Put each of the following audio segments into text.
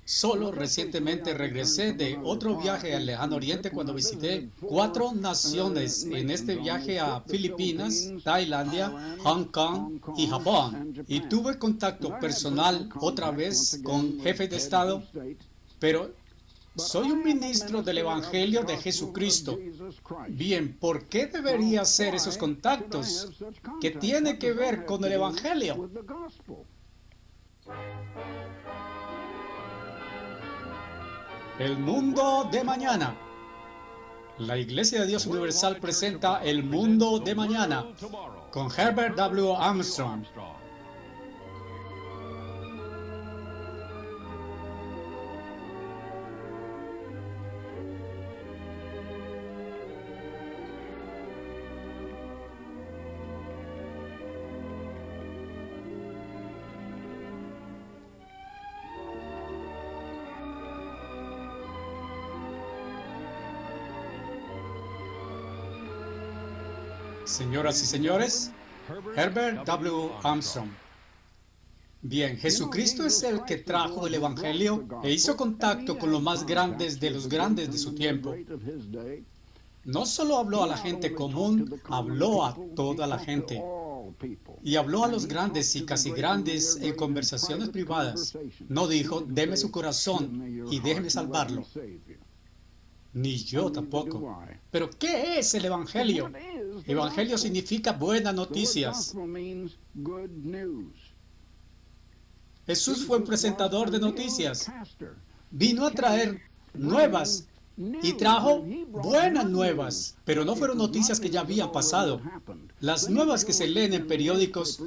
Solo recientemente regresé de otro viaje al lejano oriente cuando visité 4 naciones en este viaje a Filipinas, Tailandia, Hong Kong y Japón. Y tuve contacto personal otra vez con jefes de Estado, pero soy un ministro del Evangelio de Jesucristo. Bien, ¿por qué debería hacer esos contactos? ¿Qué tiene que ver con el Evangelio? El mundo de mañana. La Iglesia de Dios Universal presenta El mundo de mañana con Herbert W. Armstrong. Señoras y señores, Herbert W. Armstrong. Bien, Jesucristo es el que trajo el Evangelio e hizo contacto con los más grandes de su tiempo. No solo habló a la gente común, habló a toda la gente. Y habló a los grandes y casi grandes en conversaciones privadas. No dijo, deme su corazón y déjeme salvarlo. Ni yo tampoco. Pero ¿qué es el Evangelio? Evangelio significa buenas noticias. Jesús fue un presentador de noticias. Vino a traer nuevas y trajo buenas nuevas, pero no fueron noticias que ya habían pasado. Las nuevas que se leen en periódicos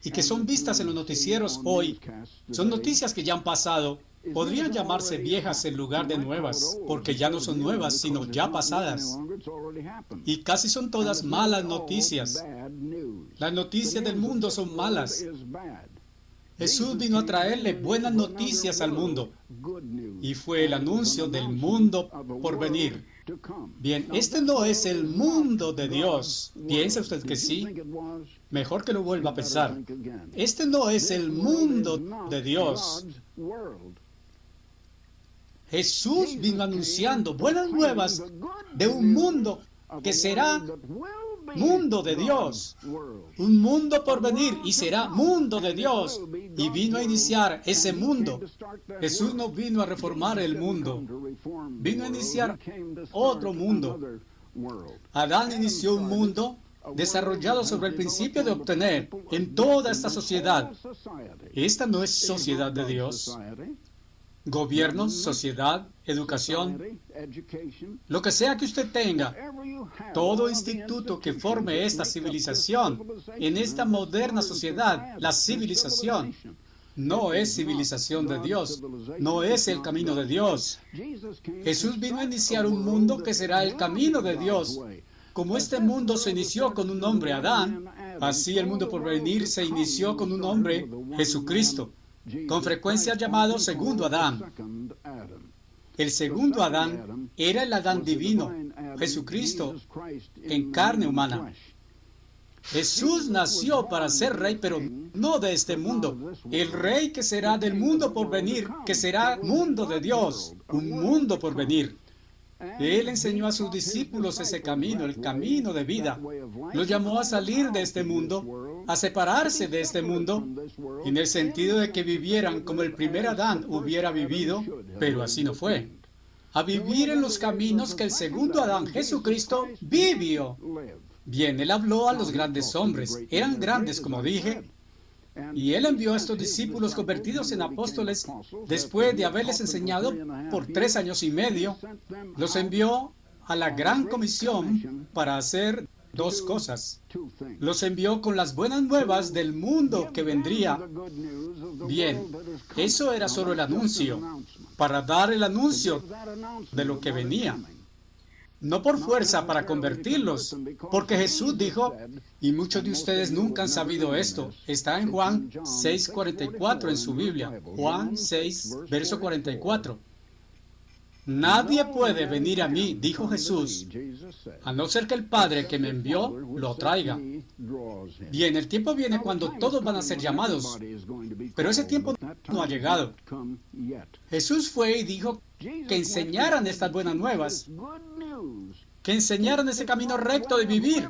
y que son vistas en los noticieros hoy son noticias que ya han pasado. Podrían llamarse viejas en lugar de nuevas, porque ya no son nuevas, sino ya pasadas. Y casi son todas malas noticias. Las noticias del mundo son malas. Jesús vino a traerle buenas noticias al mundo, y fue el anuncio del mundo por venir. Bien, este no es el mundo de Dios. ¿Piensa usted que sí? Mejor que lo vuelva a pensar. Este no es el mundo de Dios. Jesús vino anunciando buenas nuevas de un mundo que será mundo de Dios. Un mundo por venir y será mundo de Dios. Y vino a iniciar ese mundo. Jesús no vino a reformar el mundo. Vino a iniciar otro mundo. Adán inició un mundo desarrollado sobre el principio de obtener en toda esta sociedad. Esta no es sociedad de Dios. Gobierno, sociedad, educación, lo que sea que usted tenga, todo instituto que forme esta civilización, en esta moderna sociedad, la civilización, no es civilización de Dios, no es el camino de Dios. Jesús vino a iniciar un mundo que será el camino de Dios. Como este mundo se inició con un hombre, Adán, así el mundo por venir se inició con un hombre, Jesucristo, con frecuencia llamado segundo Adán. El segundo Adán era el Adán divino, Jesucristo, en carne humana. Jesús nació para ser rey, pero no de este mundo. El rey que será del mundo por venir, que será mundo de Dios, un mundo por venir. Él enseñó a sus discípulos ese camino, el camino de vida. Los llamó a salir de este mundo, a separarse de este mundo, en el sentido de que vivieran como el primer Adán hubiera vivido, pero así no fue. A vivir en los caminos que el segundo Adán, Jesucristo, vivió. Bien, él habló a los grandes hombres. Eran grandes, como dije. Y él envió a estos discípulos convertidos en apóstoles después de haberles enseñado por 3 años y medio. Los envió a la gran comisión para hacer 2 cosas. Los envió con las buenas nuevas del mundo que vendría. Bien, eso era solo el anuncio, para dar el anuncio de lo que venía. No por fuerza para convertirlos, porque Jesús dijo, y muchos de ustedes nunca han sabido esto, está en Juan 6:44 en su Biblia, Juan 6, verso 44. Nadie puede venir a mí, dijo Jesús, a no ser que el Padre que me envió lo traiga. Bien, el tiempo viene cuando todos van a ser llamados, pero ese tiempo no ha llegado. Jesús fue y dijo que enseñaran estas buenas nuevas, que enseñaran ese camino recto de vivir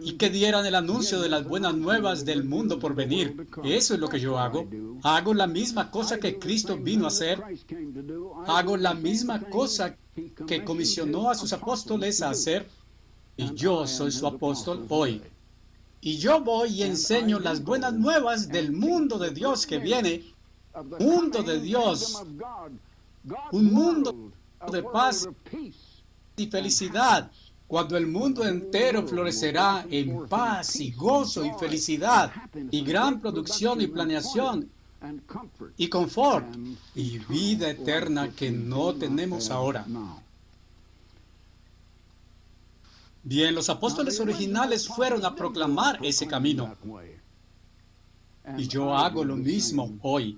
y que dieran el anuncio de las buenas nuevas del mundo por venir. Eso es lo que yo hago. Hago la misma cosa que Cristo vino a hacer. Hago la misma cosa que comisionó a sus apóstoles a hacer. Y yo soy su apóstol hoy. Y yo voy y enseño las buenas nuevas del mundo de Dios que viene. Mundo de Dios. Un mundo de paz y felicidad. Cuando el mundo entero florecerá en paz y gozo y felicidad y gran producción y planeación y confort y vida eterna que no tenemos ahora. Bien, los apóstoles originales fueron a proclamar ese camino. Y yo hago lo mismo hoy.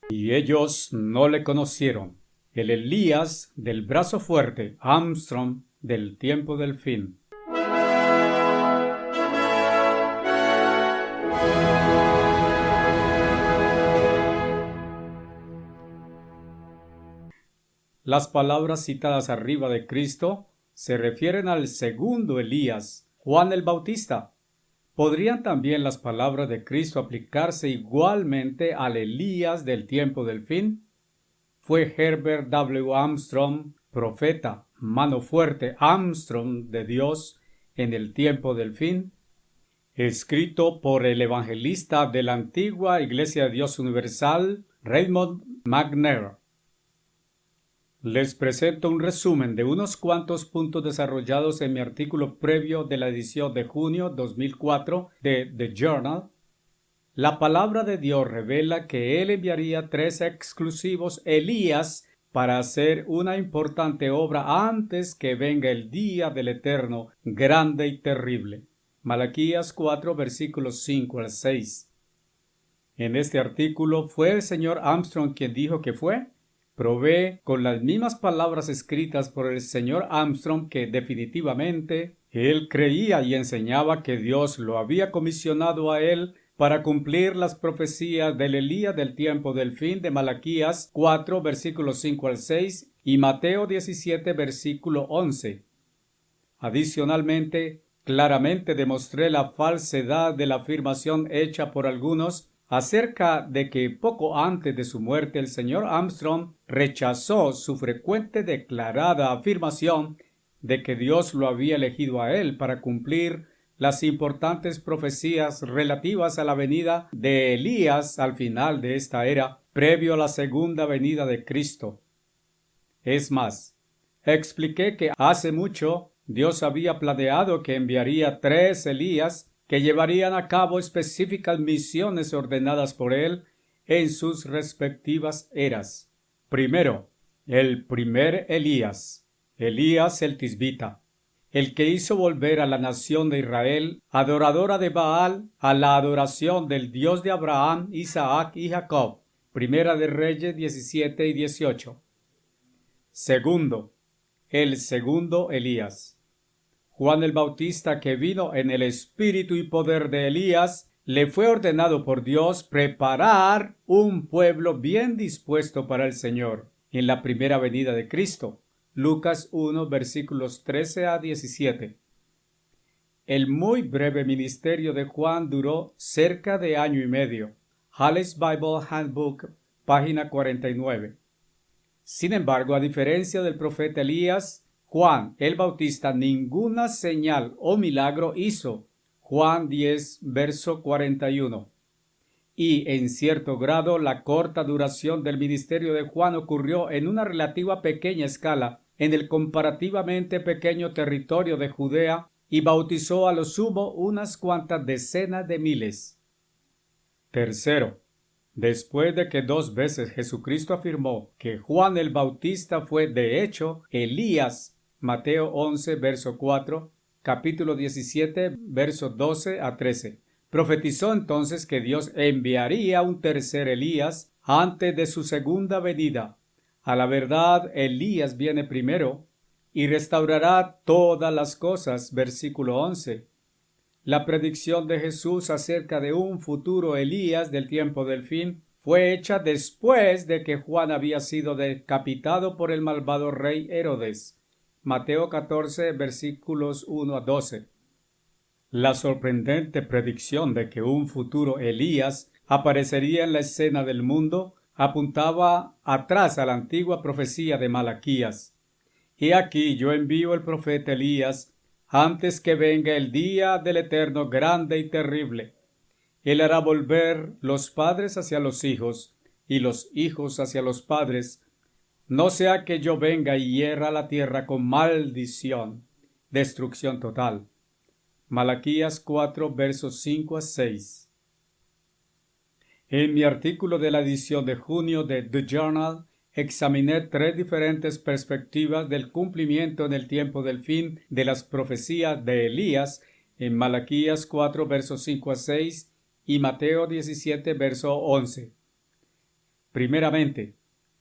Y ellos no le conocieron. El Elías del brazo fuerte, Armstrong del tiempo del fin. Las palabras citadas arriba de Cristo se refieren al segundo Elías, Juan el Bautista. ¿Podrían también las palabras de Cristo aplicarse igualmente al Elías del tiempo del fin? Fue Herbert W. Armstrong, profeta, mano fuerte Armstrong de Dios en el tiempo del fin, escrito por el evangelista de la antigua Iglesia de Dios Universal, Raymond McNair. Les presento un resumen de unos cuantos puntos desarrollados en mi artículo previo de la edición de junio 2004 de The Journal. La palabra de Dios revela que Él enviaría 3 exclusivos Elías para hacer una importante obra antes que venga el día del Eterno, grande y terrible. Malaquías 4, versículos 5 al 6. En este artículo, ¿fue el señor Armstrong quien dijo que fue? Probé con las mismas palabras escritas por el señor Armstrong que definitivamente él creía y enseñaba que Dios lo había comisionado a él para cumplir las profecías del Elías del tiempo del fin de Malaquías 4, versículos 5 al 6 y Mateo 17, versículo 11. Adicionalmente, claramente demostré la falsedad de la afirmación hecha por algunos acerca de que poco antes de su muerte el señor Armstrong rechazó su frecuente declarada afirmación de que Dios lo había elegido a él para cumplir las importantes profecías relativas a la venida de Elías al final de esta era, previo a la segunda venida de Cristo. Es más, expliqué que hace mucho Dios había planeado que enviaría 3 Elías que llevarían a cabo específicas misiones ordenadas por él en sus respectivas eras. Primero, el primer Elías, Elías el Tisbita, el que hizo volver a la nación de Israel, adoradora de Baal, a la adoración del Dios de Abraham, Isaac y Jacob. Primera de Reyes 17 y 18. Segundo, el segundo Elías, Juan el Bautista, que vino en el espíritu y poder de Elías, le fue ordenado por Dios preparar un pueblo bien dispuesto para el Señor en la primera venida de Cristo. Lucas 1, versículos 13 a 17. El muy breve ministerio de Juan duró cerca de año y medio. Halley's Bible Handbook, página 49. Sin embargo, a diferencia del profeta Elías, Juan el Bautista ninguna señal o milagro hizo. Juan 10, verso 41. y, en cierto grado, la corta duración del ministerio de Juan ocurrió en una relativa pequeña escala en el comparativamente pequeño territorio de Judea y bautizó a lo sumo unas cuantas decenas de miles. Tercero, después de que 2 veces Jesucristo afirmó que Juan el Bautista fue de hecho Elías, Mateo 11, verso 4, capítulo 17, versos 12 a 13. Profetizó entonces que Dios enviaría un tercer Elías antes de su segunda venida. A la verdad, Elías viene primero y restaurará todas las cosas, versículo 11. La predicción de Jesús acerca de un futuro Elías del tiempo del fin fue hecha después de que Juan había sido decapitado por el malvado rey Herodes. Mateo 14, versículos 1 a 12. La sorprendente predicción de que un futuro Elías aparecería en la escena del mundo apuntaba atrás a la antigua profecía de Malaquías. He aquí yo envío el profeta Elías antes que venga el día del Eterno grande y terrible. Él hará volver los padres hacia los hijos y los hijos hacia los padres, no sea que yo venga y hierra la tierra con maldición, destrucción total. Malaquías 4, versos 5 a 6. En mi artículo de la edición de junio de The Journal, examiné 3 diferentes perspectivas del cumplimiento en el tiempo del fin de las profecías de Elías en Malaquías 4, versos 5 a 6 y Mateo 17, verso 11. Primeramente,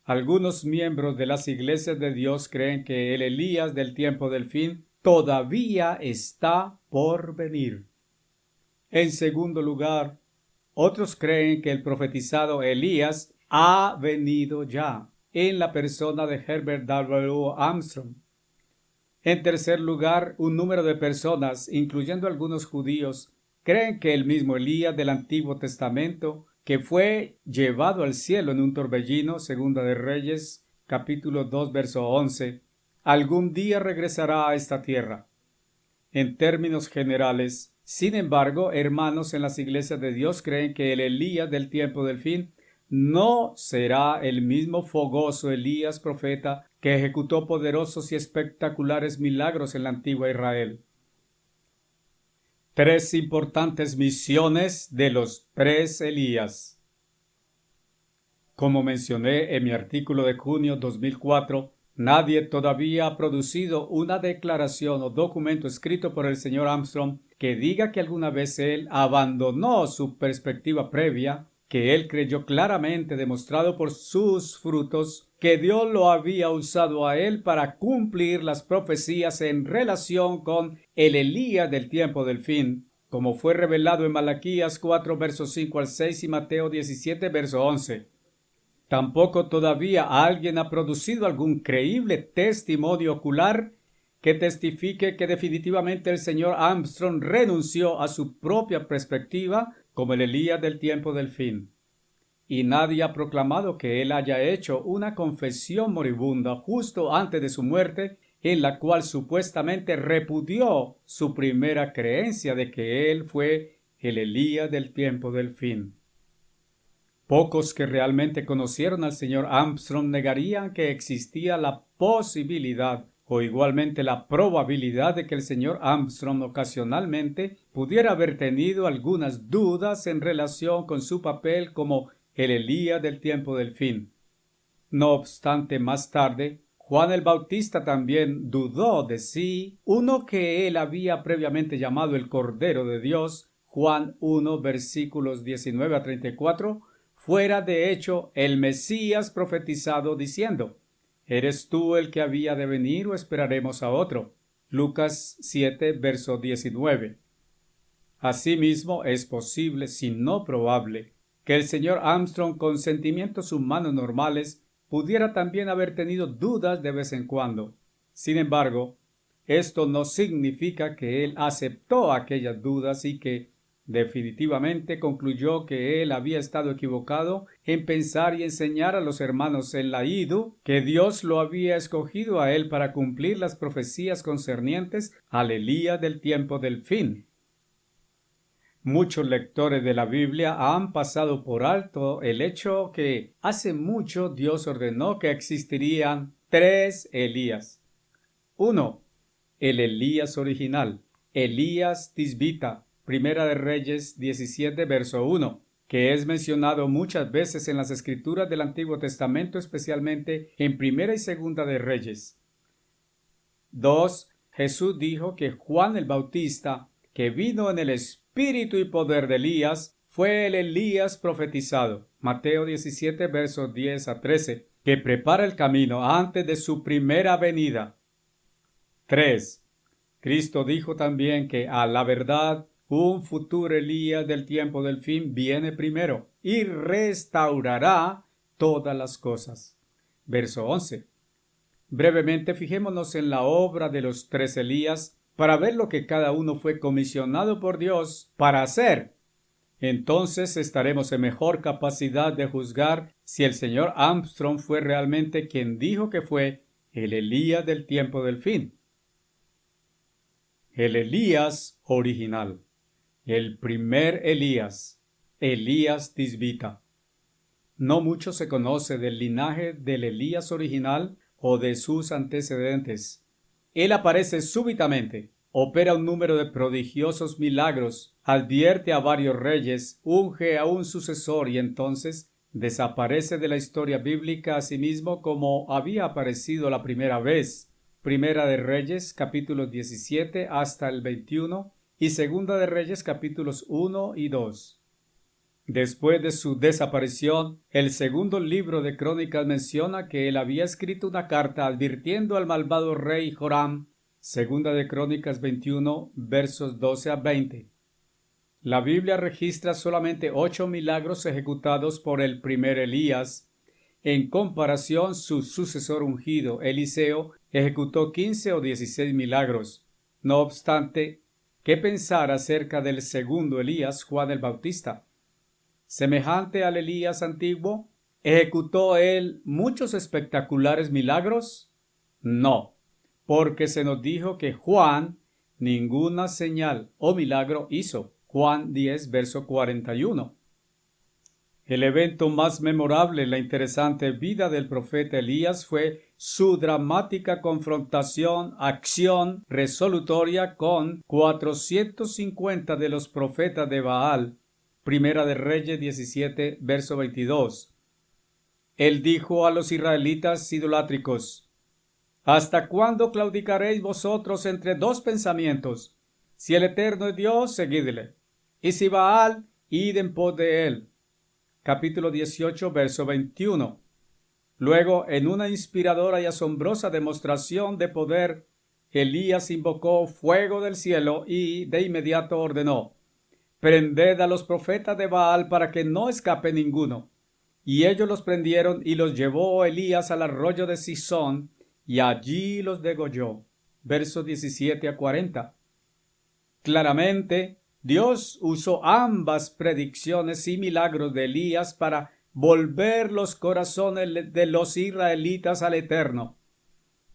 algunos miembros de las iglesias de Dios creen que el Elías del tiempo del fin todavía está por venir. En segundo lugar, otros creen que el profetizado Elías ha venido ya, en la persona de Herbert W. Armstrong. En tercer lugar, un número de personas, incluyendo algunos judíos, creen que el mismo Elías del Antiguo Testamento, que fue llevado al cielo en un torbellino, Segunda de Reyes, capítulo 2, verso 11, algún día regresará a esta tierra. En términos generales, sin embargo, hermanos en las iglesias de Dios creen que el Elías del tiempo del fin no será el mismo fogoso Elías profeta que ejecutó poderosos y espectaculares milagros en la antigua Israel. 3 importantes misiones de los 3 Elías. Como mencioné en mi artículo de junio 2004, nadie todavía ha producido una declaración o documento escrito por el señor Armstrong que diga que alguna vez él abandonó su perspectiva previa, que él creyó claramente, demostrado por sus frutos, que Dios lo había usado a él para cumplir las profecías en relación con el Elías del tiempo del fin, como fue revelado en Malaquías 4, versos 5 al 6 y Mateo 17, verso 11. Tampoco todavía alguien ha producido algún creíble testimonio ocular que testifique que definitivamente el señor Armstrong renunció a su propia perspectiva como el Elías del tiempo del fin. Y nadie ha proclamado que él haya hecho una confesión moribunda justo antes de su muerte, en la cual supuestamente repudió su primera creencia de que él fue el Elías del tiempo del fin. Pocos que realmente conocieron al señor Armstrong negarían que existía la posibilidad o igualmente la probabilidad de que el señor Armstrong ocasionalmente pudiera haber tenido algunas dudas en relación con su papel como el Elías del tiempo del fin. No obstante, más tarde, Juan el Bautista también dudó de sí, uno que él había previamente llamado el Cordero de Dios, Juan 1, versículos 19 a 34, fuera de hecho el Mesías profetizado diciendo: ¿Eres tú el que había de venir o esperaremos a otro? Lucas 7, verso 19. Asimismo, es posible, si no probable, que el señor Armstrong, con sentimientos humanos normales, pudiera también haber tenido dudas de vez en cuando. Sin embargo, esto no significa que él aceptó aquellas dudas y que definitivamente concluyó que él había estado equivocado en pensar y enseñar a los hermanos en la IDU que Dios lo había escogido a él para cumplir las profecías concernientes al Elías del tiempo del fin. Muchos lectores de la Biblia han pasado por alto el hecho que hace mucho Dios ordenó que existirían 3 Elías. 1. El Elías original, Elías Tisbita, Primera de Reyes 17, verso 1, que es mencionado muchas veces en las Escrituras del Antiguo Testamento, especialmente en Primera y Segunda de Reyes. 2. Jesús dijo que Juan el Bautista, que vino en el espíritu y poder de Elías, fue el Elías profetizado, Mateo 17, versos 10 a 13, que prepara el camino antes de su primera venida. 3. Cristo dijo también que a la verdad un futuro Elías del tiempo del fin viene primero y restaurará todas las cosas. Verso 11. Brevemente fijémonos en la obra de los 3 Elías para ver lo que cada uno fue comisionado por Dios para hacer. Entonces estaremos en mejor capacidad de juzgar si el señor Armstrong fue realmente quien dijo que fue el Elías del tiempo del fin. El Elías original, el primer Elías, Elías Tisbita. No mucho se conoce del linaje del Elías original o de sus antecedentes. Él aparece súbitamente, opera un número de prodigiosos milagros, advierte a varios reyes, unge a un sucesor y entonces desaparece de la historia bíblica a sí mismo como había aparecido la primera vez. Primera de Reyes, capítulos 17 hasta el 21 y Segunda de Reyes, capítulos 1 y 2. Después de su desaparición, el segundo libro de Crónicas menciona que él había escrito una carta advirtiendo al malvado rey Joram, Segunda de Crónicas 21, versos 12 a 20. La Biblia registra solamente 8 milagros ejecutados por el primer Elías. En comparación, su sucesor ungido, Eliseo, ejecutó 15 o 16 milagros. No obstante, ¿qué pensar acerca del segundo Elías, Juan el Bautista? Semejante al Elías antiguo, ¿ejecutó él muchos espectaculares milagros? No, porque se nos dijo que Juan ninguna señal o milagro hizo. Juan 10, verso 41. El evento más memorable en la interesante vida del profeta Elías fue su dramática confrontación, acción resolutoria con 450 de los profetas de Baal. Primera de Reyes 17, verso 22. Él dijo a los israelitas idolátricos: ¿Hasta cuándo claudicaréis vosotros entre 2 pensamientos? Si el Eterno es Dios, seguidle, y si Baal, id en pos de él. Capítulo 18, verso 21. Luego, en una inspiradora y asombrosa demostración de poder, Elías invocó fuego del cielo y de inmediato ordenó: prended a los profetas de Baal para que no escape ninguno. Y ellos los prendieron y los llevó Elías al arroyo de Sisón y allí los degolló. Versos 17 a 40. Claramente, Dios usó ambas predicciones y milagros de Elías para volver los corazones de los israelitas al Eterno.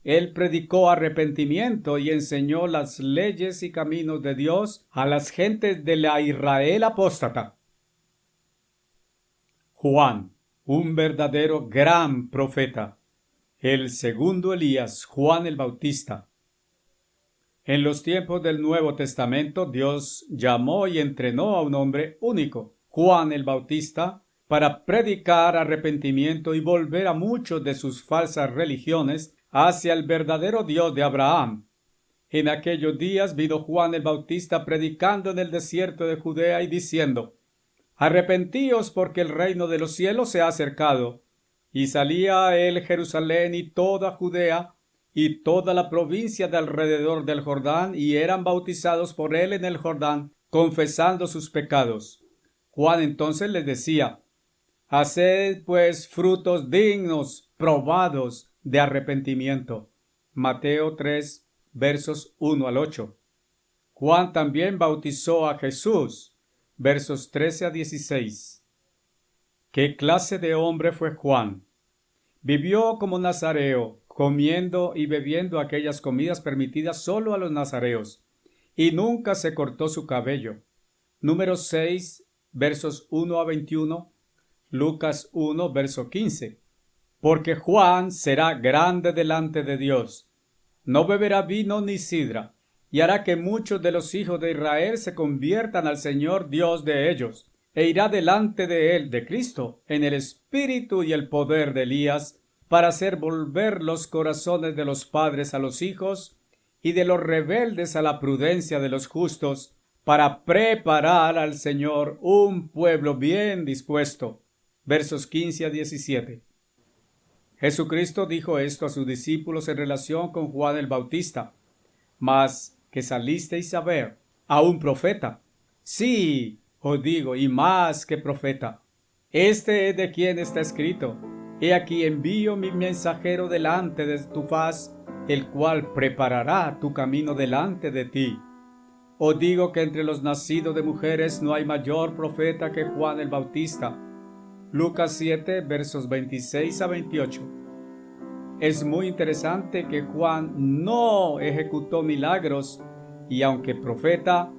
Él predicó arrepentimiento y enseñó las leyes y caminos de Dios a las gentes de la Israel apóstata. Juan, un verdadero gran profeta. El segundo Elías, Juan el Bautista. En los tiempos del Nuevo Testamento, Dios llamó y entrenó a un hombre único, Juan el Bautista, para predicar arrepentimiento y volver a muchos de sus falsas religiones hacia el verdadero Dios de Abraham. En aquellos días vino Juan el Bautista predicando en el desierto de Judea y diciendo: arrepentíos porque el reino de los cielos se ha acercado. Y salía a él Jerusalén y toda Judea y toda la provincia de alrededor del Jordán, y eran bautizados por él en el Jordán, confesando sus pecados. Juan entonces les decía: haced pues frutos dignos, probados de arrepentimiento. Mateo 3, versos 1 al 8. Juan también bautizó a Jesús. Versos 13 a 16. ¿Qué clase de hombre fue Juan? Vivió como nazareo, comiendo y bebiendo aquellas comidas permitidas solo a los nazareos, y nunca se cortó su cabello. Número 6, versos 1 a 21, Lucas 1, verso 15. Porque Juan será grande delante de Dios, no beberá vino ni sidra, y hará que muchos de los hijos de Israel se conviertan al Señor Dios de ellos, e irá delante de él, de Cristo, en el espíritu y el poder de Elías, para hacer volver los corazones de los padres a los hijos, y de los rebeldes a la prudencia de los justos, para preparar al Señor un pueblo bien dispuesto. Versos 15 a 17. Jesucristo dijo esto a sus discípulos en relación con Juan el Bautista. Mas que salisteis a ver a un profeta. Sí, os digo, y más que profeta. Este es de quien está escrito: He aquí envío mi mensajero delante de tu faz, el cual preparará tu camino delante de ti. Os digo que entre los nacidos de mujeres no hay mayor profeta que Juan el Bautista. Lucas 7, versos 26 a 28. Es muy interesante que Juan no ejecutó milagros y, aunque profeta,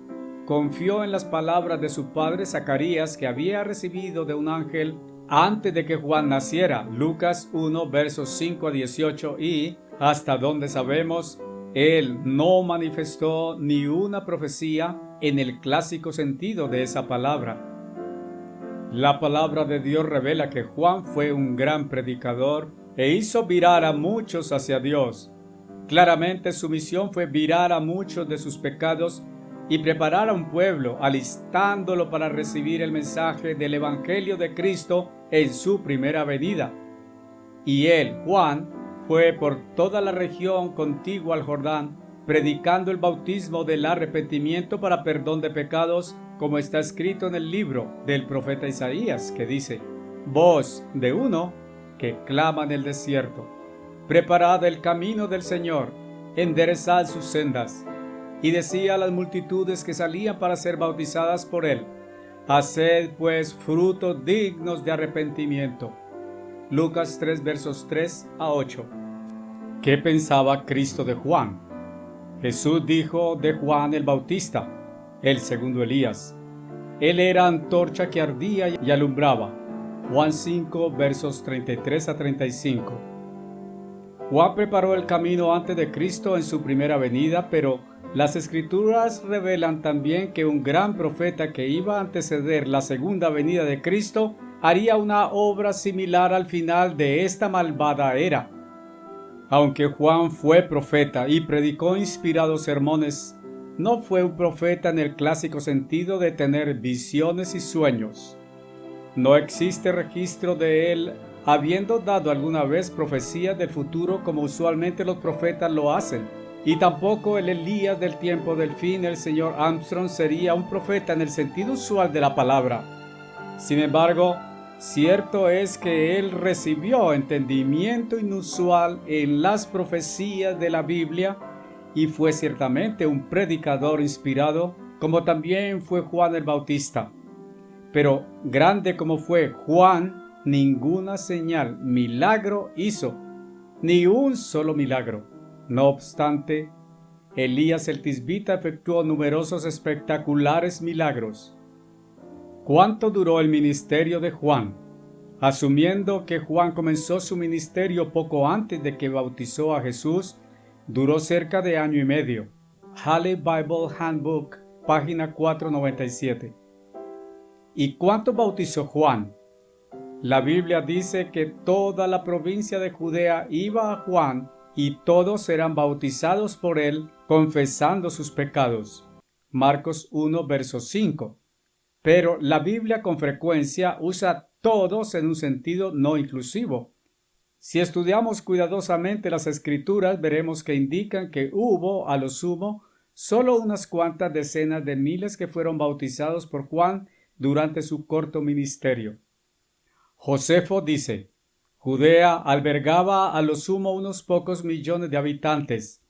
confió en las palabras de su padre Zacarías, que había recibido de un ángel antes de que Juan naciera. Lucas 1, versos 5 a 18, y, hasta donde sabemos, él no manifestó ni una profecía en el clásico sentido de esa palabra. La palabra de Dios revela que Juan fue un gran predicador e hizo virar a muchos hacia Dios. Claramente su misión fue virar a muchos de sus pecados y preparar a un pueblo, alistándolo para recibir el mensaje del Evangelio de Cristo en su primera venida. Y él, Juan, fue por toda la región contigua al Jordán, predicando el bautismo del arrepentimiento para perdón de pecados, como está escrito en el libro del profeta Isaías, que dice: Voz de uno que clama en el desierto, preparad el camino del Señor, enderezad sus sendas. Y decía a las multitudes que salían para ser bautizadas por él: Haced pues frutos dignos de arrepentimiento. Lucas 3, versos 3 a 8. ¿Qué pensaba Cristo de Juan? Jesús dijo de Juan el Bautista, el segundo Elías: Él era antorcha que ardía y alumbraba. Juan 5, versos 33 a 35. Juan preparó el camino antes de Cristo en su primera venida, pero las Escrituras revelan también que un gran profeta que iba a anteceder la segunda venida de Cristo haría una obra similar al final de esta malvada era. Aunque Juan fue profeta y predicó inspirados sermones, no fue un profeta en el clásico sentido de tener visiones y sueños. No existe registro de él habiendo dado alguna vez profecías del futuro como usualmente los profetas lo hacen. Y tampoco el Elías del tiempo del fin, el señor Armstrong, sería un profeta en el sentido usual de la palabra. Sin embargo, cierto es que él recibió entendimiento inusual en las profecías de la Biblia y fue ciertamente un predicador inspirado, como también fue Juan el Bautista. Pero grande como fue Juan, ninguna señal, milagro hizo, ni un solo milagro. No obstante, Elías el Tisbita efectuó numerosos espectaculares milagros. ¿Cuánto duró el ministerio de Juan? Asumiendo que Juan comenzó su ministerio poco antes de que bautizó a Jesús, duró cerca de año y medio. Halley Bible Handbook, página 497. ¿Y cuánto bautizó Juan? La Biblia dice que toda la provincia de Judea iba a Juan y todos eran bautizados por él, confesando sus pecados. Marcos 1, verso 5. Pero la Biblia con frecuencia usa todos en un sentido no inclusivo. Si estudiamos cuidadosamente las Escrituras, veremos que indican que hubo, a lo sumo, solo unas cuantas decenas de miles que fueron bautizados por Juan durante su corto ministerio. Josefo dice: Judea albergaba a lo sumo unos pocos millones de habitantes.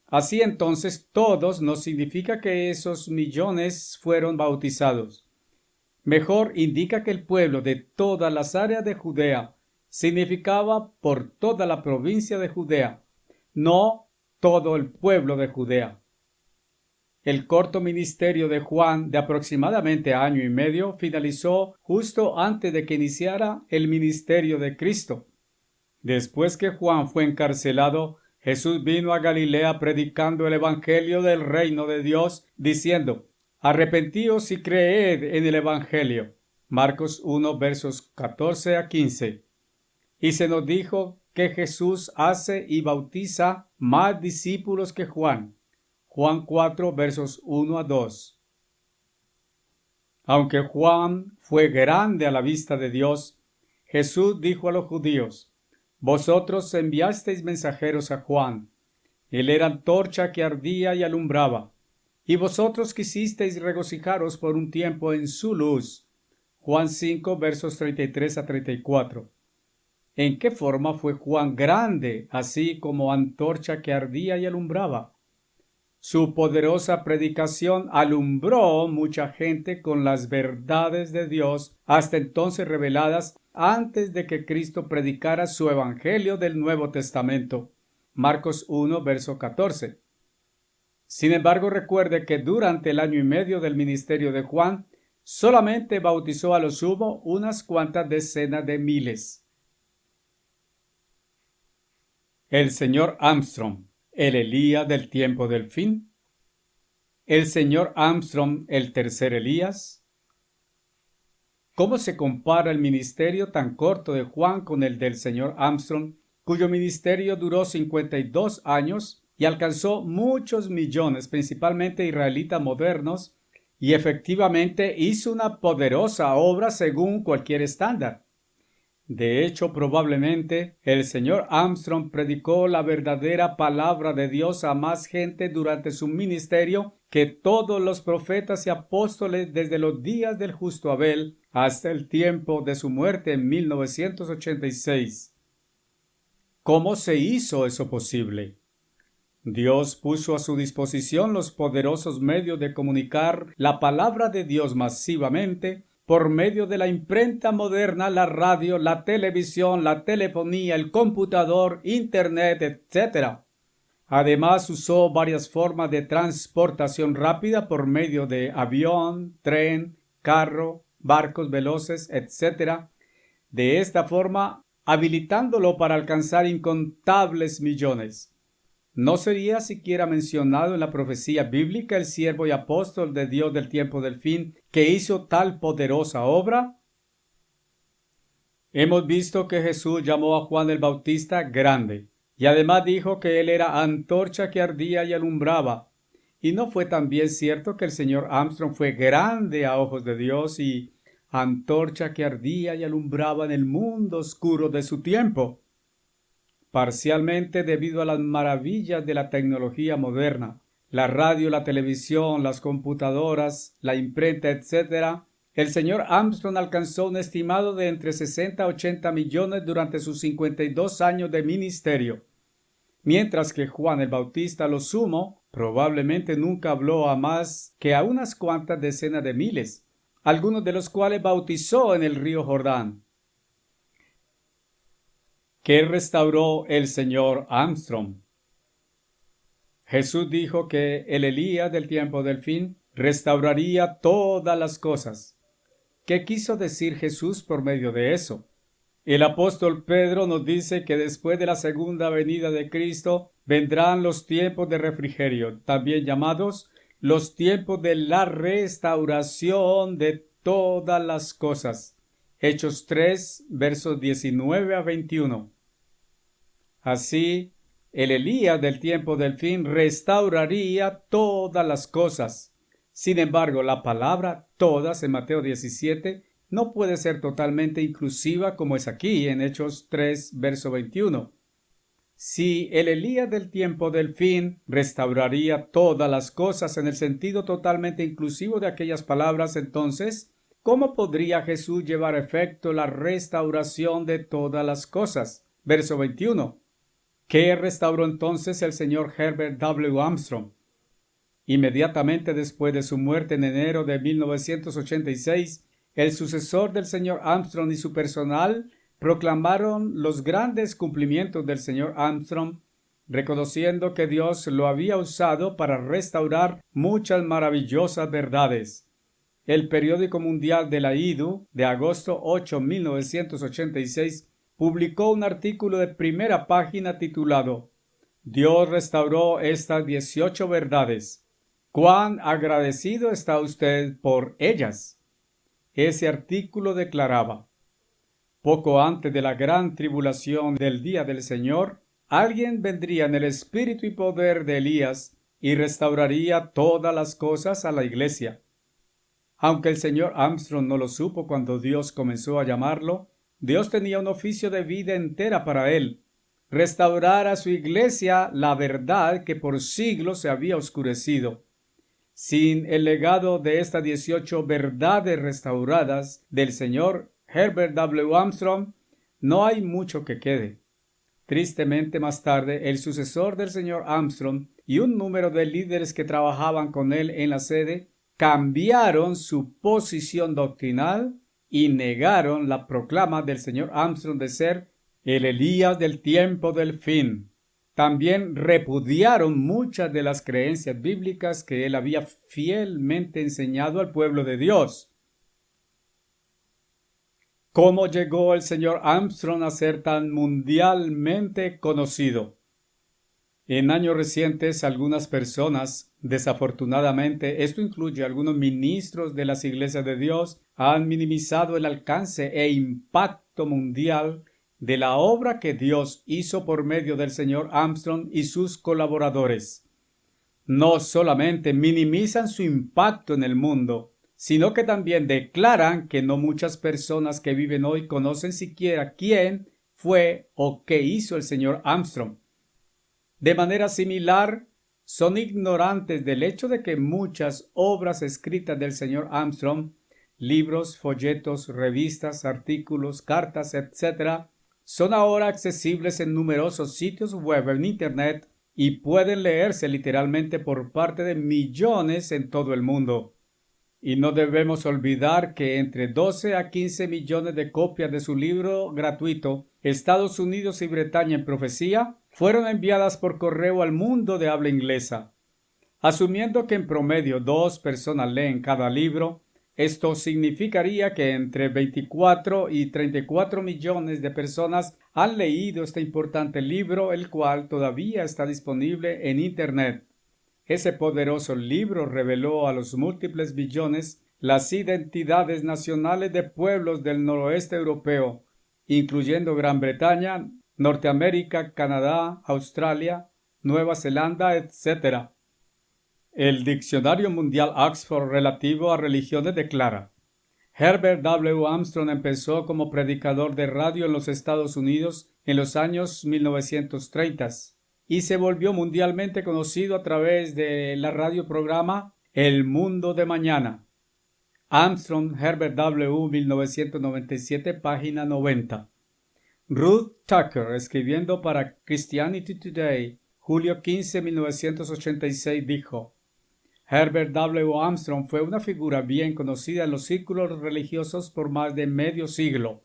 Así entonces, todos no significa que esos millones fueron bautizados. Mejor indica que el pueblo de todas las áreas de Judea significaba por toda la provincia de Judea, no todo el pueblo de Judea. El corto ministerio de Juan, de aproximadamente año y medio, finalizó justo antes de que iniciara el ministerio de Cristo. Después que Juan fue encarcelado, Jesús vino a Galilea predicando el evangelio del reino de Dios, diciendo: arrepentíos y creed en el evangelio. Marcos 1, versos 14 a 15. Y se nos dijo que Jesús hace y bautiza más discípulos que Juan. Juan 4, versos 1 a 2. Aunque Juan fue grande a la vista de Dios, Jesús dijo a los judíos: vosotros enviasteis mensajeros a Juan. Él era antorcha que ardía y alumbraba, y vosotros quisisteis regocijaros por un tiempo en su luz. Juan 5, versos 33 a 34. ¿En qué forma fue Juan grande, así como antorcha que ardía y alumbraba? Su poderosa predicación alumbró mucha gente con las verdades de Dios, hasta entonces reveladas antes de que Cristo predicara su evangelio del Nuevo Testamento. Marcos 1, verso 14. Sin embargo, recuerde que durante el año y medio del ministerio de Juan, solamente bautizó a lo sumo unas cuantas decenas de miles. El señor Armstrong, el Elías del tiempo del fin. El señor Armstrong, el tercer Elías. ¿Cómo se compara el ministerio tan corto de Juan con el del señor Armstrong, cuyo ministerio duró 52 años y alcanzó muchos millones, principalmente israelitas modernos, y efectivamente hizo una poderosa obra según cualquier estándar? De hecho, probablemente el señor Armstrong predicó la verdadera palabra de Dios a más gente durante su ministerio que todos los profetas y apóstoles desde los días del justo Abel hasta el tiempo de su muerte en 1986. ¿Cómo se hizo eso posible? Dios puso a su disposición los poderosos medios de comunicar la palabra de Dios masivamente por medio de la imprenta moderna, la radio, la televisión, la telefonía, el computador, internet, etc. Además, usó varias formas de transportación rápida por medio de avión, tren, carro, barcos veloces, etc. De esta forma, habilitándolo para alcanzar incontables millones. ¿No sería siquiera mencionado en la profecía bíblica el siervo y apóstol de Dios del tiempo del fin que hizo tal poderosa obra? Hemos visto que Jesús llamó a Juan el Bautista grande, y además dijo que él era antorcha que ardía y alumbraba. ¿Y no fue también cierto que el señor Armstrong fue grande a ojos de Dios y antorcha que ardía y alumbraba en el mundo oscuro de su tiempo? Parcialmente debido a las maravillas de la tecnología moderna, la radio, la televisión, las computadoras, la imprenta, etc., el señor Armstrong alcanzó un estimado de entre 60 a 80 millones durante sus 52 años de ministerio, mientras que Juan el Bautista, lo sumo, probablemente nunca habló a más que a unas cuantas decenas de miles, algunos de los cuales bautizó en el río Jordán. ¿Qué restauró el señor Armstrong? Jesús dijo que el Elías del tiempo del fin restauraría todas las cosas. ¿Qué quiso decir Jesús por medio de eso? El apóstol Pedro nos dice que después de la segunda venida de Cristo vendrán los tiempos de refrigerio, también llamados los tiempos de la restauración de todas las cosas. Hechos 3, versos 19 a 21. Así, el Elías del tiempo del fin restauraría todas las cosas. Sin embargo, la palabra todas en Mateo 17 no puede ser totalmente inclusiva como es aquí en Hechos 3, verso 21. Si el Elías del tiempo del fin restauraría todas las cosas en el sentido totalmente inclusivo de aquellas palabras, entonces, ¿cómo podría Jesús llevar a efecto la restauración de todas las cosas? Verso 21. ¿Qué restauró entonces el señor Herbert W. Armstrong? Inmediatamente después de su muerte en enero de 1986, el sucesor del señor Armstrong y su personal proclamaron los grandes cumplimientos del señor Armstrong, reconociendo que Dios lo había usado para restaurar muchas maravillosas verdades. El periódico mundial de la IDU, de agosto 8, 1986, publicó un artículo de primera página titulado «Dios restauró estas 18 verdades. ¿Cuán agradecido está usted por ellas?». Ese artículo declaraba: poco antes de la gran tribulación del día del Señor, alguien vendría en el espíritu y poder de Elías y restauraría todas las cosas a la iglesia. Aunque el señor Armstrong no lo supo cuando Dios comenzó a llamarlo, Dios tenía un oficio de vida entera para él: restaurar a su iglesia la verdad que por siglos se había oscurecido. Sin el legado de estas 18 verdades restauradas del señor Herbert W. Armstrong, no hay mucho que quede. Tristemente, más tarde, el sucesor del señor Armstrong y un número de líderes que trabajaban con él en la sede cambiaron su posición doctrinal y negaron la proclama del señor Armstrong de ser el Elías del tiempo del fin. También repudiaron muchas de las creencias bíblicas que él había fielmente enseñado al pueblo de Dios. ¿Cómo llegó el señor Armstrong a ser tan mundialmente conocido? En años recientes, algunas personas, desafortunadamente, esto incluye algunos ministros de las iglesias de Dios, han minimizado el alcance e impacto mundial de la obra que Dios hizo por medio del señor Armstrong y sus colaboradores. No solamente minimizan su impacto en el mundo, sino que también declaran que no muchas personas que viven hoy conocen siquiera quién fue o qué hizo el señor Armstrong. De manera similar, son ignorantes del hecho de que muchas obras escritas del señor Armstrong, libros, folletos, revistas, artículos, cartas, etc., son ahora accesibles en numerosos sitios web en Internet y pueden leerse literalmente por parte de millones en todo el mundo. Y no debemos olvidar que entre 12 a 15 millones de copias de su libro gratuito, Estados Unidos y Bretaña en Profecía, fueron enviadas por correo al mundo de habla inglesa. Asumiendo que en promedio 2 personas leen cada libro, esto significaría que entre 24 y 34 millones de personas han leído este importante libro, el cual todavía está disponible en Internet. Ese poderoso libro reveló a los múltiples billones las identidades nacionales de pueblos del noroeste europeo, incluyendo Gran Bretaña, Norteamérica, Canadá, Australia, Nueva Zelanda, etc. El Diccionario Mundial Oxford relativo a religiones declara: Herbert W. Armstrong empezó como predicador de radio en los Estados Unidos en los años 1930 y se volvió mundialmente conocido a través de la radioprograma El Mundo de Mañana. Armstrong, Herbert W. 1997, página 90. Ruth Tucker, escribiendo para Christianity Today, julio 15, 1986, dijo: Herbert W. Armstrong fue una figura bien conocida en los círculos religiosos por más de medio siglo.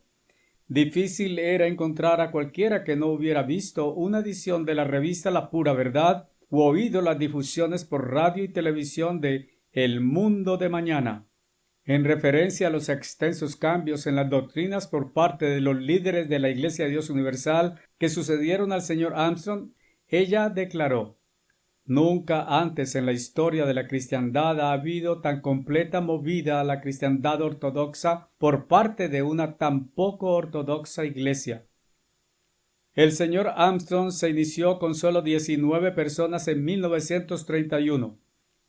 Difícil era encontrar a cualquiera que no hubiera visto una edición de la revista La Pura Verdad u oído las difusiones por radio y televisión de El Mundo de Mañana. En referencia a los extensos cambios en las doctrinas por parte de los líderes de la Iglesia de Dios Universal que sucedieron al señor Armstrong, ella declaró: nunca antes en la historia de la cristiandad ha habido tan completa movida a la cristiandad ortodoxa por parte de una tan poco ortodoxa iglesia. El señor Armstrong se inició con solo 19 personas en 1931.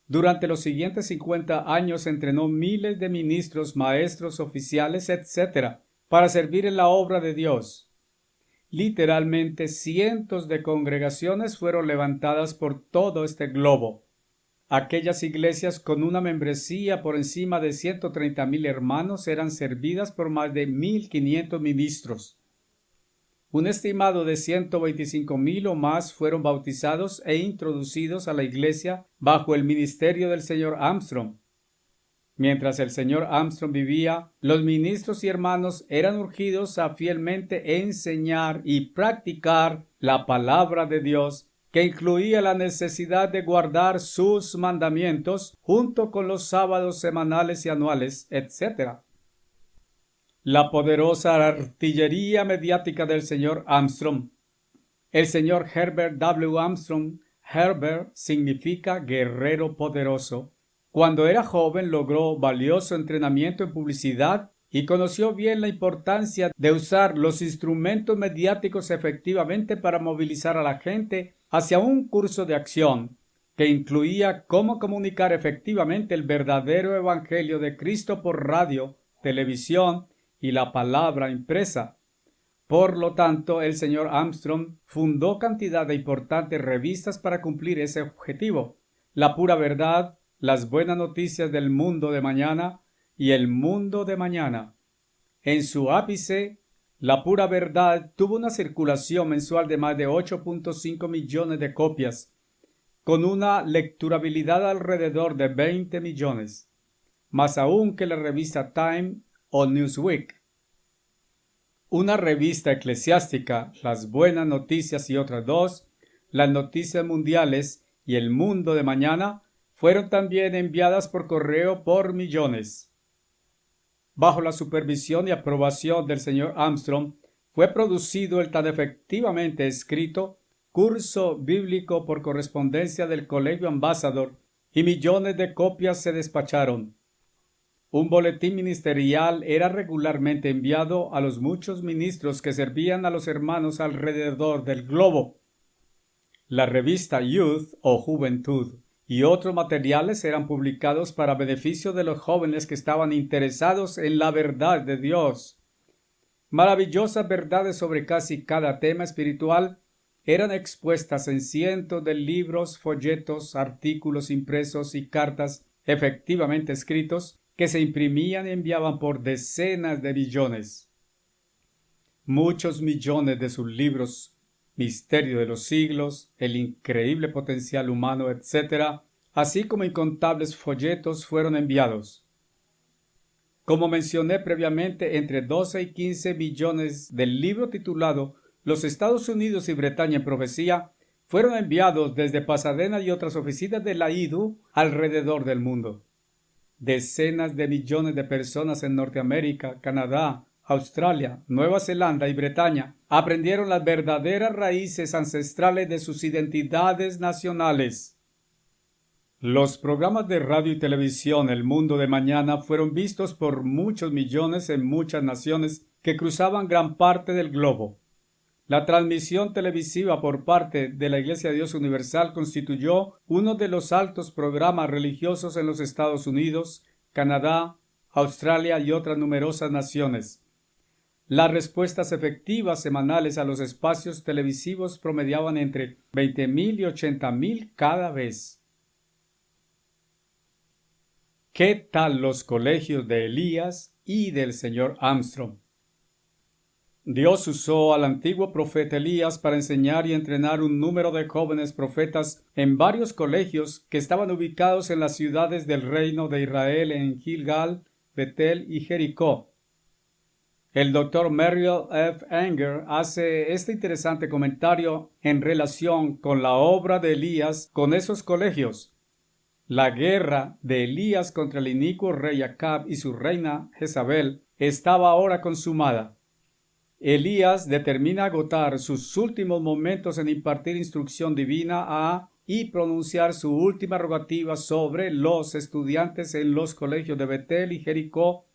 Durante los siguientes 50 años entrenó miles de ministros, maestros, oficiales, etc., para servir en la obra de Dios. Literalmente cientos de congregaciones fueron levantadas por todo este globo. Aquellas iglesias con una membresía por encima de 130,000 hermanos eran servidas por más de 1,500 ministros. Un estimado de 125,000 o más fueron bautizados e introducidos a la iglesia bajo el ministerio del señor Armstrong. Mientras el señor Armstrong vivía, los ministros y hermanos eran urgidos a fielmente enseñar y practicar la palabra de Dios que incluía la necesidad de guardar sus mandamientos junto con los sábados semanales y anuales, etc. La poderosa artillería mediática del señor Armstrong. El señor Herbert W. Armstrong, Herbert significa guerrero poderoso. Cuando era joven logró valioso entrenamiento en publicidad y conoció bien la importancia de usar los instrumentos mediáticos efectivamente para movilizar a la gente hacia un curso de acción que incluía cómo comunicar efectivamente el verdadero evangelio de Cristo por radio, televisión y la palabra impresa. Por lo tanto, el señor Armstrong fundó cantidad de importantes revistas para cumplir ese objetivo: La Pura Verdad, Las Buenas Noticias del Mundo de Mañana y El Mundo de Mañana. En su ápice, La Pura Verdad tuvo una circulación mensual de más de 8.5 millones de copias, con una lecturabilidad alrededor de 20 millones, más aún que la revista Time o Newsweek. Una revista eclesiástica, Las Buenas Noticias y otras dos, Las Noticias Mundiales y El Mundo de Mañana, fueron también enviadas por correo por millones. Bajo la supervisión y aprobación del señor Armstrong, fue producido el tan efectivamente escrito Curso Bíblico por Correspondencia del Colegio Ambassador, y millones de copias se despacharon. Un boletín ministerial era regularmente enviado a los muchos ministros que servían a los hermanos alrededor del globo. La revista Youth o Juventud y otros materiales eran publicados para beneficio de los jóvenes que estaban interesados en la verdad de Dios. Maravillosas verdades sobre casi cada tema espiritual eran expuestas en cientos de libros, folletos, artículos impresos y cartas efectivamente escritos que se imprimían y enviaban por decenas de millones. Muchos millones de sus libros, Misterio de los Siglos, El Increíble Potencial Humano, etc., así como incontables folletos fueron enviados. Como mencioné previamente, entre 12 y 15 millones del libro titulado Los Estados Unidos y Bretaña en Profecía fueron enviados desde Pasadena y otras oficinas de la IDU alrededor del mundo. Decenas de millones de personas en Norteamérica, Canadá, Australia, Nueva Zelanda y Bretaña aprendieron las verdaderas raíces ancestrales de sus identidades nacionales. Los programas de radio y televisión El Mundo de Mañana fueron vistos por muchos millones en muchas naciones que cruzaban gran parte del globo. La transmisión televisiva por parte de la Iglesia de Dios Universal constituyó uno de los altos programas religiosos en los Estados Unidos, Canadá, Australia y otras numerosas naciones. Las respuestas efectivas semanales a los espacios televisivos promediaban entre 20,000 y 80,000 cada vez. ¿Qué tal los colegios de Elías y del señor Armstrong? Dios usó al antiguo profeta Elías para enseñar y entrenar un número de jóvenes profetas en varios colegios que estaban ubicados en las ciudades del reino de Israel en Gilgal, Betel y Jericó. El Dr. Merrill F. Anger hace este interesante comentario en relación con la obra de Elías con esos colegios. La guerra de Elías contra el inicuo rey Acab y su reina Jezabel estaba ahora consumada. Elías determina agotar sus últimos momentos en impartir instrucción divina y pronunciar su última rogativa sobre los estudiantes en los colegios de Betel y Jericó.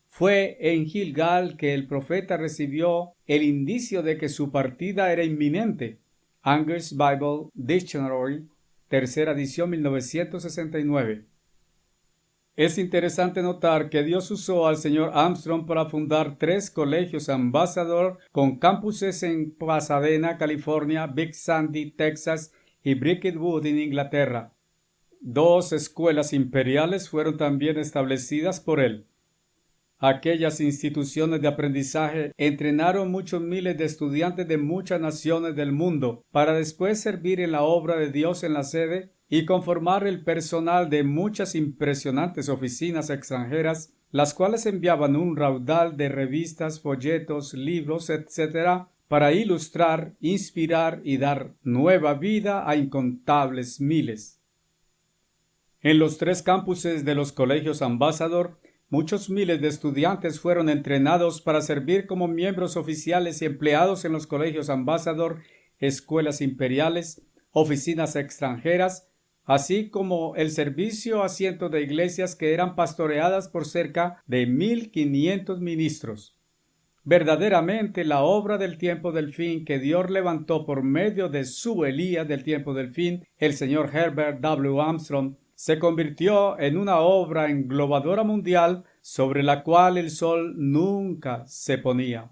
Fue en Gilgal que el profeta recibió el indicio de que su partida era inminente. Anger's Bible Dictionary, tercera edición, 1969. Es interesante notar que Dios usó al señor Armstrong para fundar 3 colegios Ambassador con campuses en Pasadena, California, Big Sandy, Texas y Brickwood en Inglaterra. 2 escuelas imperiales fueron también establecidas por él. Aquellas instituciones de aprendizaje entrenaron muchos miles de estudiantes de muchas naciones del mundo para después servir en la obra de Dios en la sede y conformar el personal de muchas impresionantes oficinas extranjeras, las cuales enviaban un raudal de revistas, folletos, libros, etc. para ilustrar, inspirar y dar nueva vida a incontables miles. En los 3 campuses de los colegios Ambassador, muchos miles de estudiantes fueron entrenados para servir como miembros oficiales y empleados en los colegios Ambassador, escuelas imperiales, oficinas extranjeras, así como el servicio a cientos de iglesias que eran pastoreadas por cerca de 1,500 ministros. Verdaderamente la obra del tiempo del fin que Dios levantó por medio de su Elías del tiempo del fin, el señor Herbert W. Armstrong, se convirtió en una obra englobadora mundial sobre la cual el sol nunca se ponía.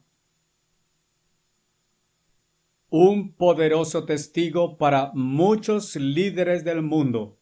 Un poderoso testigo para muchos líderes del mundo.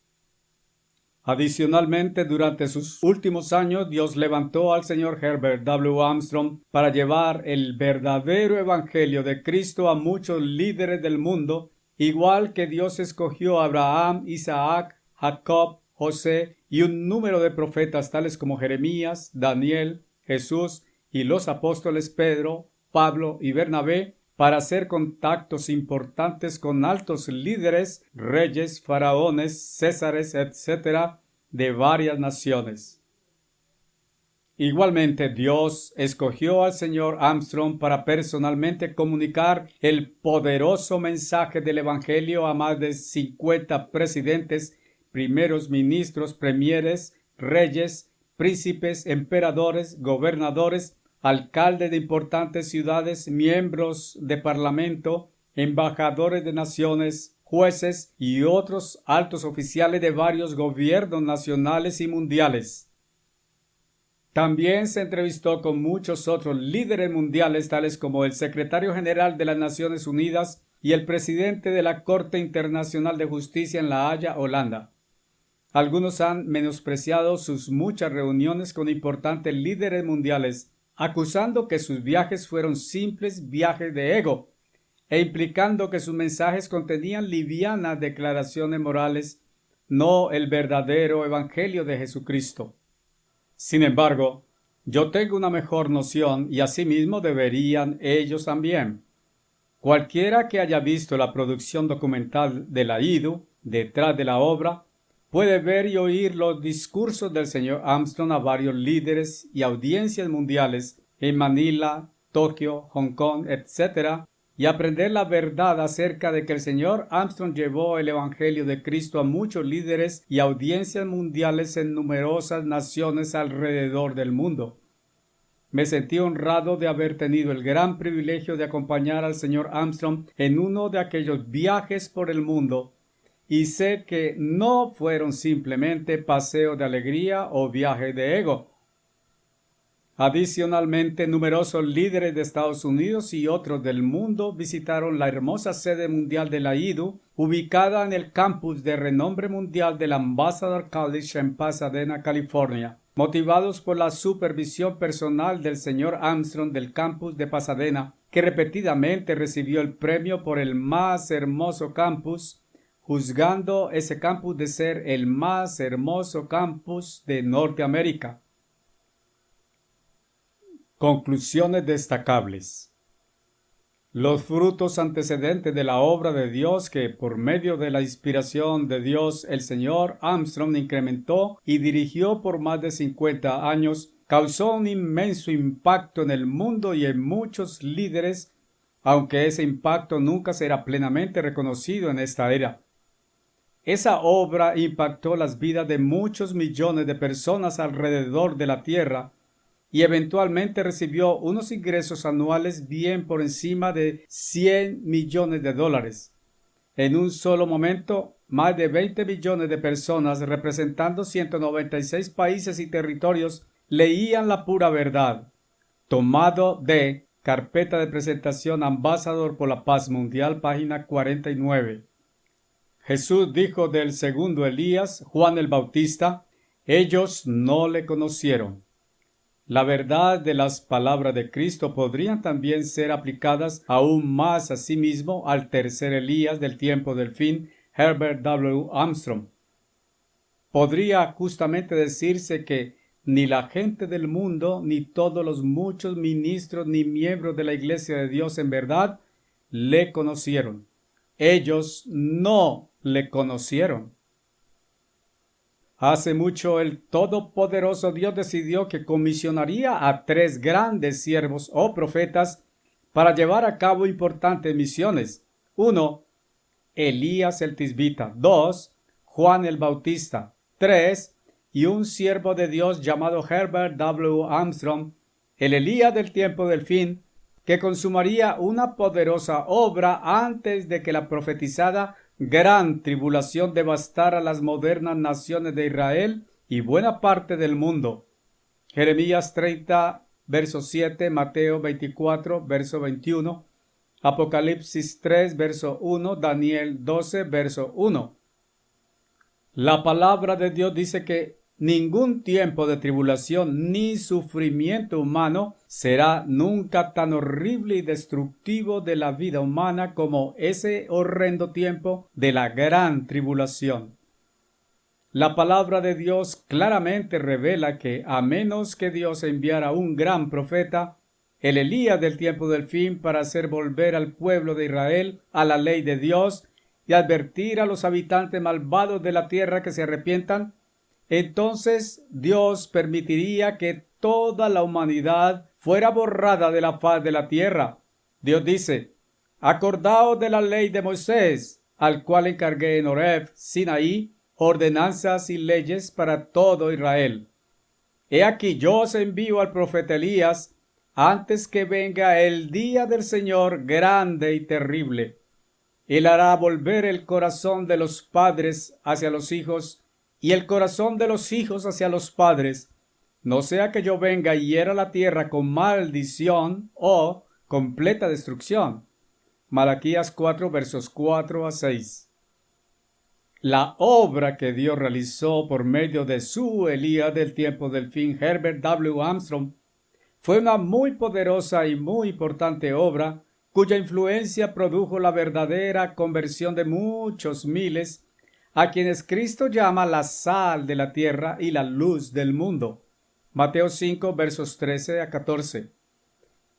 Adicionalmente, durante sus últimos años, Dios levantó al señor Herbert W. Armstrong para llevar el verdadero evangelio de Cristo a muchos líderes del mundo, igual que Dios escogió a Abraham, Isaac, Jacob, José y un número de profetas tales como Jeremías, Daniel, Jesús y los apóstoles Pedro, Pablo y Bernabé, para hacer contactos importantes con altos líderes, reyes, faraones, césares, etc., de varias naciones. Igualmente, Dios escogió al señor Armstrong para personalmente comunicar el poderoso mensaje del Evangelio a más de 50 presidentes, primeros ministros, premieres, reyes, príncipes, emperadores, gobernadores, alcaldes de importantes ciudades, miembros de parlamento, embajadores de naciones, jueces y otros altos oficiales de varios gobiernos nacionales y mundiales. También se entrevistó con muchos otros líderes mundiales, tales como el secretario general de las Naciones Unidas y el presidente de la Corte Internacional de Justicia en La Haya, Holanda. Algunos han menospreciado sus muchas reuniones con importantes líderes mundiales, acusando que sus viajes fueron simples viajes de ego e implicando que sus mensajes contenían livianas declaraciones morales, no el verdadero evangelio de Jesucristo. Sin embargo, yo tengo una mejor noción y asimismo deberían ellos también. Cualquiera que haya visto la producción documental de la IDU, detrás de la obra, puede ver y oír los discursos del señor Armstrong a varios líderes y audiencias mundiales en Manila, Tokio, Hong Kong, etc., y aprender la verdad acerca de que el señor Armstrong llevó el evangelio de Cristo a muchos líderes y audiencias mundiales en numerosas naciones alrededor del mundo. Me sentí honrado de haber tenido el gran privilegio de acompañar al señor Armstrong en uno de aquellos viajes por el mundo, y sé que no fueron simplemente paseos de alegría o viajes de ego. Adicionalmente, numerosos líderes de Estados Unidos y otros del mundo visitaron la hermosa sede mundial de la IDU, ubicada en el campus de renombre mundial del Ambassador College en Pasadena, California. Motivados por la supervisión personal del señor Armstrong del campus de Pasadena, que repetidamente recibió el premio por el más hermoso campus, juzgando ese campus de ser el más hermoso campus de Norteamérica. Conclusiones destacables. Los frutos antecedentes de la obra de Dios que, por medio de la inspiración de Dios, el señor Armstrong incrementó y dirigió por más de 50 años, causó un inmenso impacto en el mundo y en muchos líderes, aunque ese impacto nunca será plenamente reconocido en esta era. Esa obra impactó las vidas de muchos millones de personas alrededor de la tierra, y eventualmente recibió unos ingresos anuales bien por encima de $100 millones. En un solo momento, más de 20 millones de personas representando 196 países y territorios leían la pura verdad. Tomado de Carpeta de Presentación Ambassador por la Paz Mundial, página 49. Jesús dijo del segundo Elías, Juan el Bautista, ellos no le conocieron. La verdad de las palabras de Cristo podrían también ser aplicadas aún más a sí mismo al tercer Elías del tiempo del fin, Herbert W. Armstrong. Podría justamente decirse que ni la gente del mundo, ni todos los muchos ministros ni miembros de la Iglesia de Dios en verdad le conocieron. Ellos no le conocieron. Hace mucho el Todopoderoso Dios decidió que comisionaría a 3 grandes siervos o profetas para llevar a cabo importantes misiones. 1. Elías el Tisbita. 2. Juan el Bautista. 3. Y un siervo de Dios llamado Herbert W. Armstrong, el Elías del tiempo del fin, que consumaría una poderosa obra antes de que la profetizada gran tribulación devastara las modernas naciones de Israel y buena parte del mundo. Jeremías 30, verso 7, Mateo 24, verso 21, Apocalipsis 3, verso 1, Daniel 12, verso 1. La palabra de Dios dice que ningún tiempo de tribulación ni sufrimiento humano será nunca tan horrible y destructivo de la vida humana como ese horrendo tiempo de la gran tribulación. La palabra de Dios claramente revela que, a menos que Dios enviara un gran profeta, el Elías del tiempo del fin, para hacer volver al pueblo de Israel a la ley de Dios y advertir a los habitantes malvados de la tierra que se arrepientan, entonces Dios permitiría que toda la humanidad fuera borrada de la faz de la tierra. Dios dice: acordaos de la ley de Moisés, al cual encargué en Horeb, Sinaí, ordenanzas y leyes para todo Israel. He aquí yo os envío al profeta Elías antes que venga el día del Señor grande y terrible. Él hará volver el corazón de los padres hacia los hijos y el corazón de los hijos hacia los padres, no sea que yo venga y hiera la tierra con maldición o completa destrucción. Malaquías 4, versos 4 a 6. La obra que Dios realizó por medio de su Elías del tiempo del fin, Herbert W. Armstrong, fue una muy poderosa y muy importante obra, cuya influencia produjo la verdadera conversión de muchos miles, a quienes Cristo llama la sal de la tierra y la luz del mundo. Mateo 5, versos 13 a 14.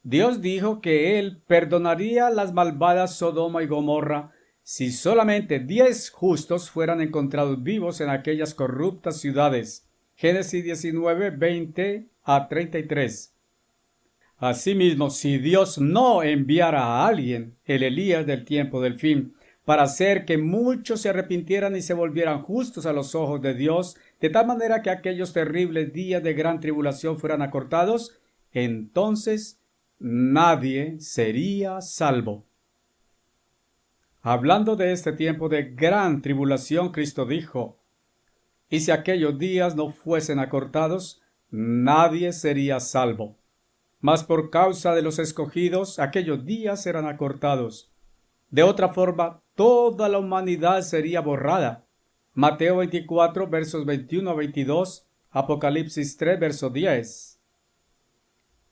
Dios dijo que Él perdonaría las malvadas Sodoma y Gomorra si solamente 10 justos fueran encontrados vivos en aquellas corruptas ciudades. Génesis 19, 20 a 33. Asimismo, si Dios no enviara a alguien, el Elías del tiempo del fin, para hacer que muchos se arrepintieran y se volvieran justos a los ojos de Dios, de tal manera que aquellos terribles días de gran tribulación fueran acortados, entonces nadie sería salvo. Hablando de este tiempo de gran tribulación, Cristo dijo: y si aquellos días no fuesen acortados, nadie sería salvo. Mas por causa de los escogidos, aquellos días serán acortados. De otra forma, toda la humanidad sería borrada. Mateo 24, versos 21 a 22, Apocalipsis 3, verso 10.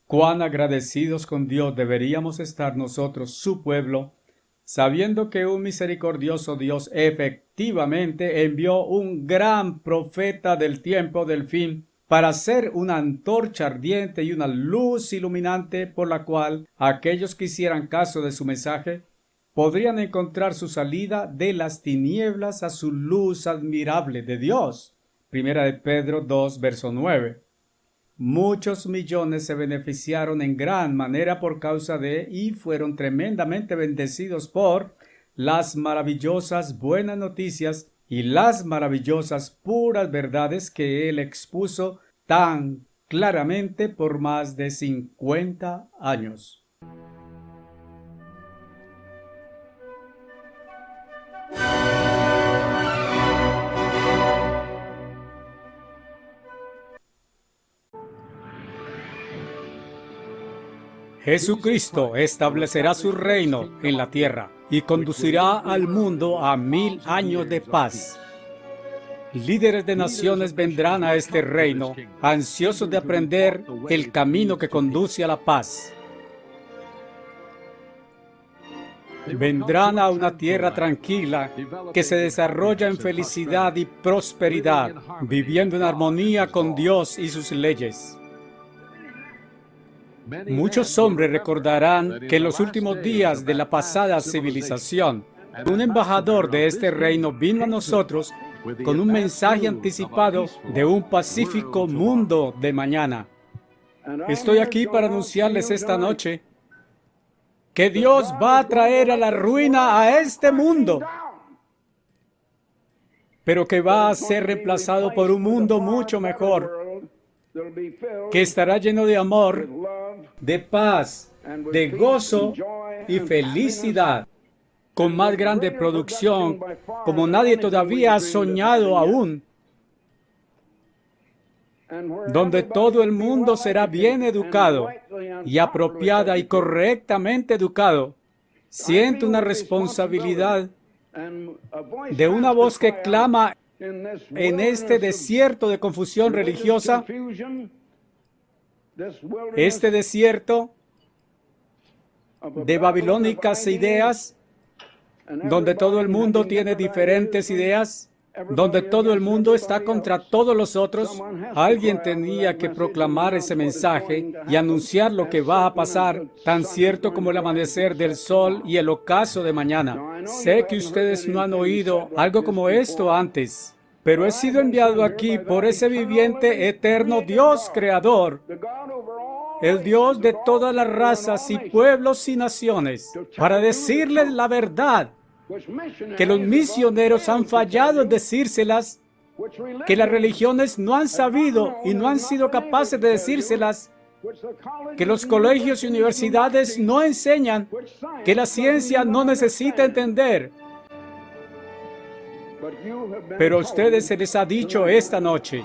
Cuán agradecidos con Dios deberíamos estar nosotros, su pueblo, sabiendo que un misericordioso Dios efectivamente envió un gran profeta del tiempo del fin para ser una antorcha ardiente y una luz iluminante por la cual aquellos que hicieran caso de su mensaje podrían encontrar su salida de las tinieblas a su luz admirable de Dios. Primera de Pedro 2, verso 9. Muchos millones se beneficiaron en gran manera por causa de y fueron tremendamente bendecidos por las maravillosas buenas noticias y las maravillosas puras verdades que él expuso tan claramente por más de 50 años. Jesucristo establecerá su reino en la tierra y conducirá al mundo a 1000 años de paz. Líderes de naciones vendrán a este reino, ansiosos de aprender el camino que conduce a la paz. vendrán a una tierra tranquila que se desarrolla en felicidad y prosperidad, viviendo en armonía con Dios y sus leyes. Muchos hombres recordarán que en los últimos días de la pasada civilización, un embajador de este reino vino a nosotros con un mensaje anticipado de un pacífico mundo de mañana. Estoy aquí para anunciarles esta noche que Dios va a traer a la ruina a este mundo, pero que va a ser reemplazado por un mundo mucho mejor, que estará lleno de amor, de paz, de gozo y felicidad, con más grande producción, como nadie todavía ha soñado aún, donde todo el mundo será bien educado y apropiada y correctamente educado. Siento una responsabilidad de una voz que clama en este desierto de confusión religiosa, este desierto de babilónicas ideas, donde todo el mundo tiene diferentes ideas, donde todo el mundo está contra todos los otros. Alguien tenía que proclamar ese mensaje y anunciar lo que va a pasar, tan cierto como el amanecer del sol y el ocaso de mañana. Sé que ustedes no han oído algo como esto antes, pero he sido enviado aquí por ese viviente, eterno Dios creador, el Dios de todas las razas y pueblos y naciones, para decirles la verdad, que los misioneros han fallado en decírselas, que las religiones no han sabido y no han sido capaces de decírselas, que los colegios y universidades no enseñan, que la ciencia no necesita entender. Pero a ustedes se les ha dicho esta noche